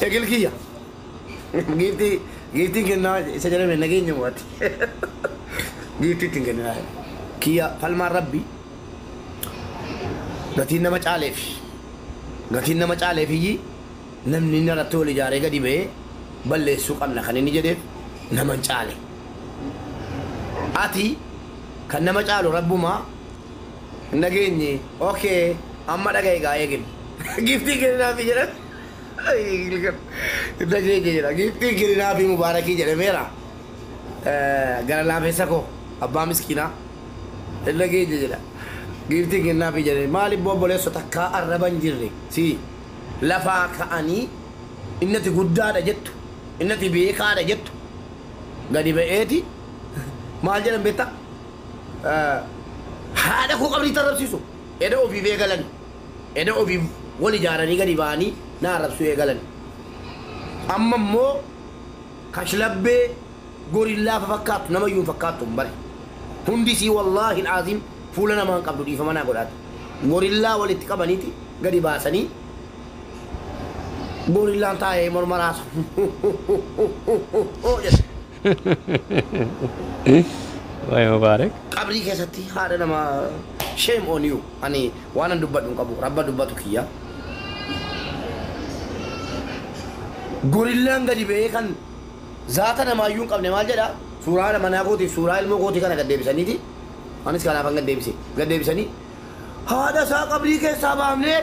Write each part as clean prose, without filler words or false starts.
اقل كيا جيتي كنا سجل من نجين يومات جيتي تنجنا كيا فالما ربي قتينا ما تعالف قتينا ما تعالف يجي نمني نرتولي جاري قدي به بل السوق أنا خليني جديد نمن تعالي أتي كنا ما تعالو ربما نجيني أوكي أما دقيقة جايين جيتي كنا في جرا دقيقة جرا جيتي كنا في مباركي جرا ميرا قال لا بيسكو أبا مسكينا دقيقة جرا جيتي كنا في جرا مالي بوبولة ستكا الربان جري سي لفاك أني إنتي قدّا جتّو إنتي بيكا جتّو قدي بأيتي ما جرى بيتا هذا هو قبل ترى سيسو إذا هو في بيجالن إذا هو في ولي جارني قدي باني نعرف سوى جالن أما مو كشلبة غوريلا فكات نما يوم فكاتهم بره هندي سي والله العظيم فلنا ما قبل دي فما نقولات غوريلا ولي تكبنيتي قدي باسني غوريلا تاعي مرمراس Wah Mubarak. Kabri kesati ada nama shame on you. Ani wana dubat kabu, rabba dubat kia. Gorilla nggak dibekan. Zata nama yung kabne mal jada. Surah nama nago ti surah ilmu ko ti kana gade bisa ni ti. Ani sekarang apa gade bisa ni. Hada sa kabri ke sabamne.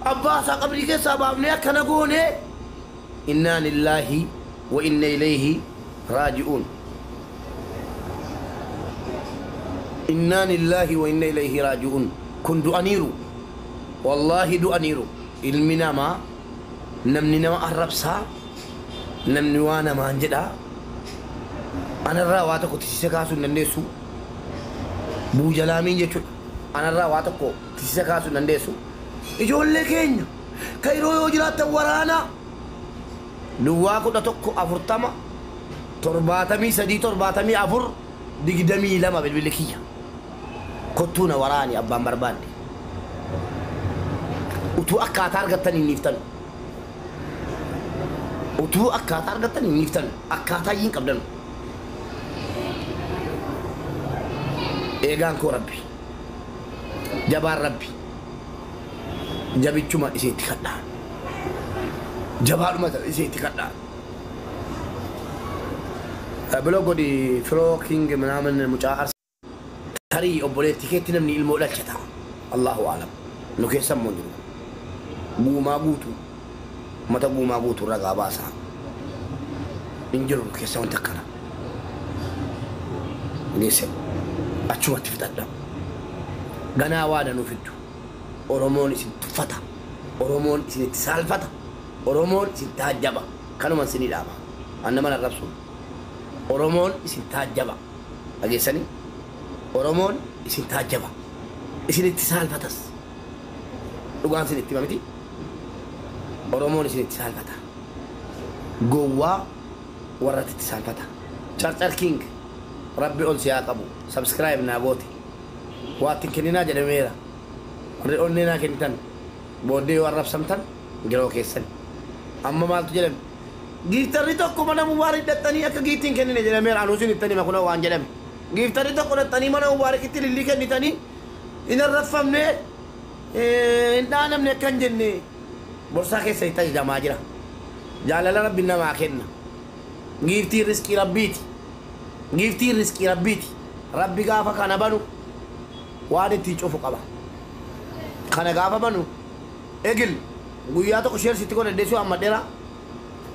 Abba sa kabri ke sabamne kana go ne. Inna lillahi wa inna ilaihi raji'un. إنا لله وإنا إليه راجعون كن دؤنيرو والله دؤنيرو المنا ما نمني ما أربسا نمني وانا ما انجدا أنا الرأوات كو تسيسكاسو نندسو بو جلامين جتو أنا الرأوات كو تسيسكاسو نندسو إجول لكين كيرو يوجرات ورانا نواكو تتوكو أفرطما ترباتمي سدي ترباتمي أفر دقدمي لما بالبلكية كنتونا وراني أبان برباني وتو أكا تارغتني نيفتن وتو أكا تارغتني نيفتن أكا تاين قبلن إيغان كو ربي جبار ربي جابي چما إسي تخدان جبار مثل إسي تخدان بلوغو دي فرو كينج منامن مجاهر تاري أبولي تكيتنا من المولى شتا الله أعلم نكي سمون جنو بو ما بوتو متى بو ما بوتو رقا باسا انجلو نكي سمون تكنا نيسي أچوما تفتدام غنا وادا نفدو أورومون إسن تفتا أورومون إسن تسالفتا أورومون إسن تهجبا كانوا من سني داما أنما نرسول Oromoon isin taajjaba dhageessanii Oromoon isin taajjaba isinitti saalfatas dhugaan isinitti himamiti Oromoon isinitti saalfata gowwaa warratti itti saalfata Charchar King rabbi ol siyaa qabu subscribe naa goote waattin kenninaa jedhameera warri onnee naa kennitan booddee yoo arrabsamtan giroo keessan amma maaltu jedhame giftari tokko mana mubaarak dattanii akka giftiin kennine jedhamee anuusin ittanii makuna waan jedhame giftari tokko dattanii mana mubaarak itti lillii kennitanii hin arrafamne hin dhaanamne akkan jenne borsaa keessa itti ajajamaa jira jaalala rabbi namaa kenna giftii riskii rabbiiti giftii riskii rabbiiti rabbi gaafa kana banu waan itti cufu qaba kana gaafa banu egil guyyaa tokko sheersitti godhe deesuu amma dheeraa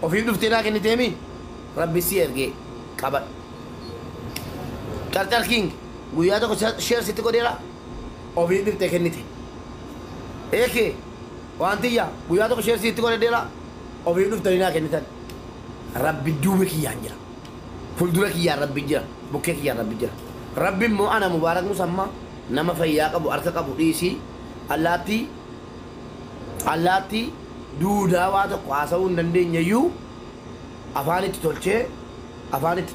وفي دفتنا كني تيمي ربي سيرجع كبر كارتر كينج ويا تو شير سيتي كوديرا وفي دفتنا كني تي إيه وانتيا ويا تو شير سيتي كوديرا وفي دفتنا كني تان ربي دوبك يا انجرا فل دورك يا ربي جرا بوكك يا ربي جرا ربي مو أنا مبارك مسمى نما فياك أبو أركك أبو ديسي اللاتي duudaa waa tokko haasa'uu hin dandeenyeyyuu afaanitti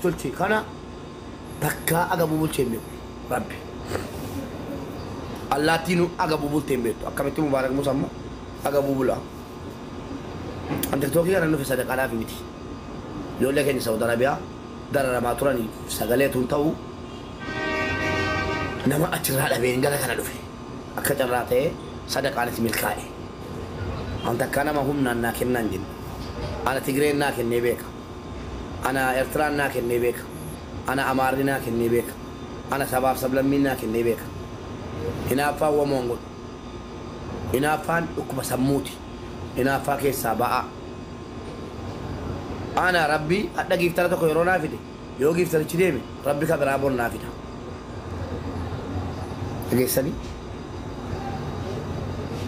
tolchee kana takkaa aga bubulchee hin beeku rabbi allaattiinu aga bubultee hin beektu akkamitti mubaarak musamma aga bubula An TikTokii kana nufi sadaqaadhaaf miti. Ijoollee keenya Saudi Arabiyaa dararamaa turanii sagaleetuun ta'u nama achirraa dhabeen gara kana dhufe. Akka carraa ta'ee sadaqaan itti milkaa'e. An takka nama humnaan naa kennaan jenna. Ana Tigreen naa kennee beeka. Ana Eertiraan naa kennee beeka. Ana Amaarri naa kennee beeka. Ana sabaaf sablammiin naa kennee beeka. Hinaaffaan wamoon godhu. Hinaaffaan dhukkuba sammuuti. Hinaaffaa keessaa ba'a. Ana Rabbi hadha giiftara tokko yeroo naa fide yoo giiftarichi deeme Rabbi ka biraa boon naa fida. Dhageessanii?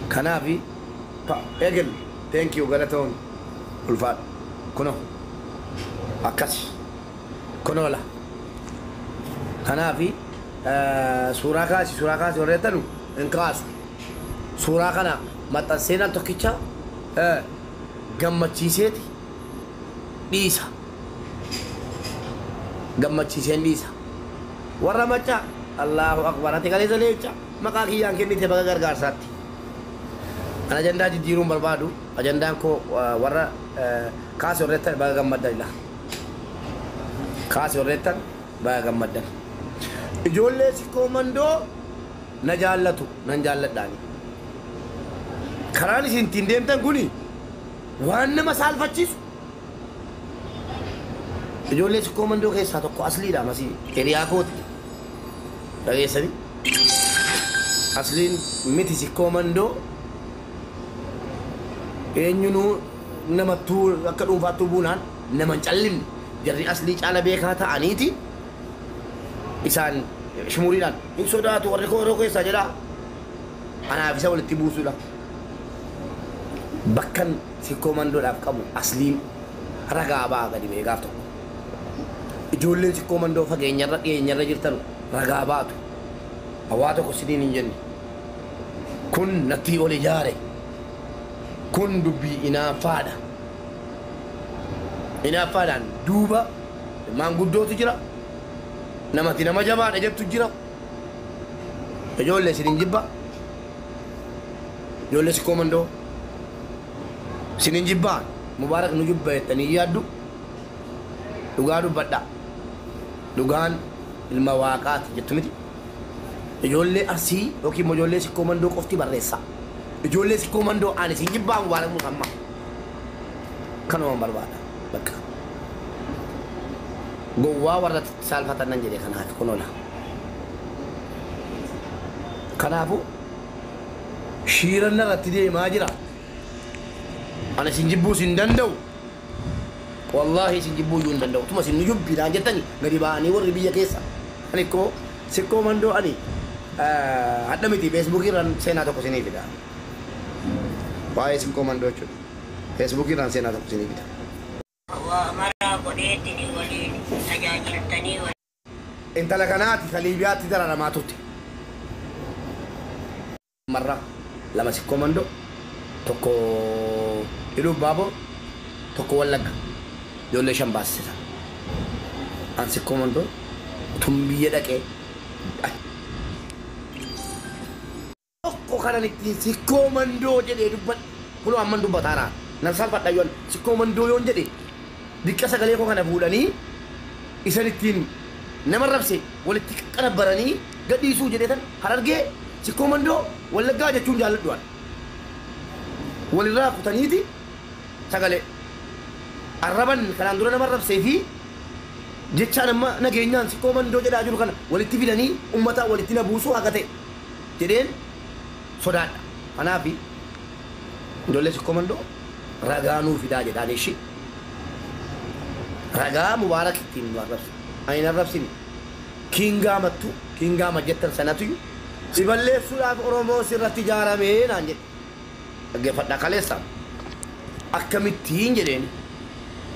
Kanaafi eegel thank you galatoon ulfaadha. Kuno akkas kunoola. Kanaafi suuraa kaasi warreettanu hin kaasu. Suuraa kana maxxanseenaan tokkicha gammachiiseeti dhiisa. Gammachiiseen dhiisa. Warra machaa Allahu akbar ati kaleessa leecha maqaa kiyyaan kennite baga gargaarsaatti. Ana ajandaa jijjiiruun barbaadu ajandaan koo warra kaasi warreettan baga gammaddan ila. Kaasi warreettan baga gammaddan. Ijoollee sikkoo mandoo na jaallatu nan jaalladhaani. Karaan isin ittiin deemtan kuni waan nama saalfachiisu. Ijoollee sikkoo mandoo keessaa tokko asliidha masii hiriyaa kooti. Dhageessanii? Asliin miti sikkoo mandoo eenyunuu namattuu akka dhuunfaattuu buunaan nama hin callimne jarri aslii caala beekaa ta'aniiti isaan shimuriidhaan hin sodaatu warri koo yeroo keessaa jedhaa anaaf isa walitti buusuudha. Bakkan sikkoo mandoodhaaf qabu asliin ragaa ba'a gadi ba'ee gaaf tokko. Ijoolleen sikkoo mandoo fageenyarra dhiyeenyarra jirtan ragaa baatu. Hawaa tokko siniin hin jenne. Kun natti ol ijaare. Kun dubbii inaaffaadha. Inaaffaadhaan duuba maanguddootu jira. Namati nama jabaadha jettu jira. Ijoollee sinin jibba. Ijoollee sikkoo mandoo. Sinin jibbaan mubaarak nu jibba jettanii yaaddu. Dhugaa dubbadha. Dhugaan ilma waaqaati jettu miti. Ijoollee Arsii yookiin ijoollee sikkoo mandoo qofti barreessa. Ijoollee sikkoo mandoo ani sin jibbaa mubaarak musamma. Kanuma barbaada bakka. Gowwaa warra saalfatan nan jedhe kanaaf kunola. Kanaafu shiiran irratti deemaa jira. Ana sin jibbuu sin danda'u. Wallahi sin jibbuu iyyuu hin danda'u. Tuma sin nu jubbiidhaan jettani gadi ba'anii warri biyya keessa. Ani koo sikkoo mandoo ani hadha miti feesbuukii irraan seenaa tokko sinii fida. Waa'ee sikkoo mandoo jechuudha. Feesbuukii irraan seenaa tokko sinii fida. Intala kanaati ka Liibiyaatti dararamaa turte. Marra lama sikkoo mandoo tokko Iluu Baaboo tokko Wallagga ijoollee shan baasisa. An sikkoo mandoo tun biyya dhaqee tokko kanan ittiin sikkoo mandoo jedhee dubbadhe kunoo amman dubbataara nan salphadha yoon sikkoo mandoo yoon jedhe diqqa sagalee koo kana fuudhanii isan ittiin nama rabse walitti qaqqanabbaranii gadhiisuu jedheetan Harargee sikkoo mandoo Wallaggaa jechuun jaalladhuwan walirraa kutaniiti sagalee arraban kanaan dura nama rabsee fi jechaan amma nageenyaan sikkoo mandoo jedhaa jiru kana walitti fidanii ummataa walitti na buusuu haqa ta'e jedheen sodaadha. Kanaafi ijoollee sikkoo mandoo ragaa nuu fidaa jedhaan ishii ragaa mubaarak ittiin nu arrabsa. Ani hin arrabsine kiingaa mattu kiingaa majjettan sanatu si balleessuudhaaf Oromoo sirratti ijaaramee naan jedhe. Dhaggeeffadhaa kaleessa akkamittiin jedheeni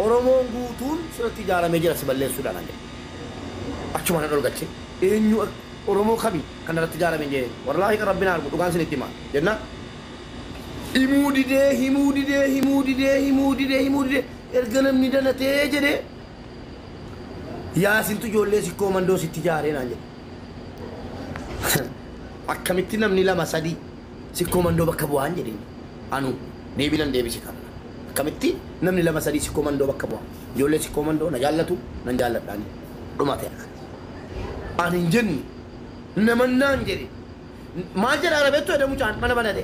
Oromoon guutuun sirratti ijaaramee jira si balleessuudhaan naan jedhe. Achuma na dhorgache eenyu Oromoo kami kanarratti ijaaramee jedhe wallaahi kan Rabbiin argu dhugaan sinitti himaa jennaan. Himuu didee erga namni danatee jedhee yaasintu ijoollee sikkoo mandoo sitti ijaaree naan jedhe. Akkamitti namni lama sadii sikkoo mandoo bakka bu'aan jedheen anu deebinan deebisi kana akkamitti namni lama sadii si komandoo bakka bu'a ijoollee si komandoo na jaallatu nan jaalladhaan dhumate ani hin jenni namannaan jedhe maal jedha arabeettu jedhamu caan mana banate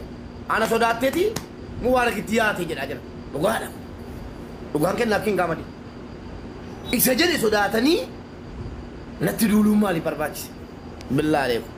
ana sodaatteeti mubarak itti yaate jedhaa jira dhugaadha dhugaan kennaaf kin gaamadi isa jedhe sodaatanii natti duuluun maaliif barbaachise billaa aleeku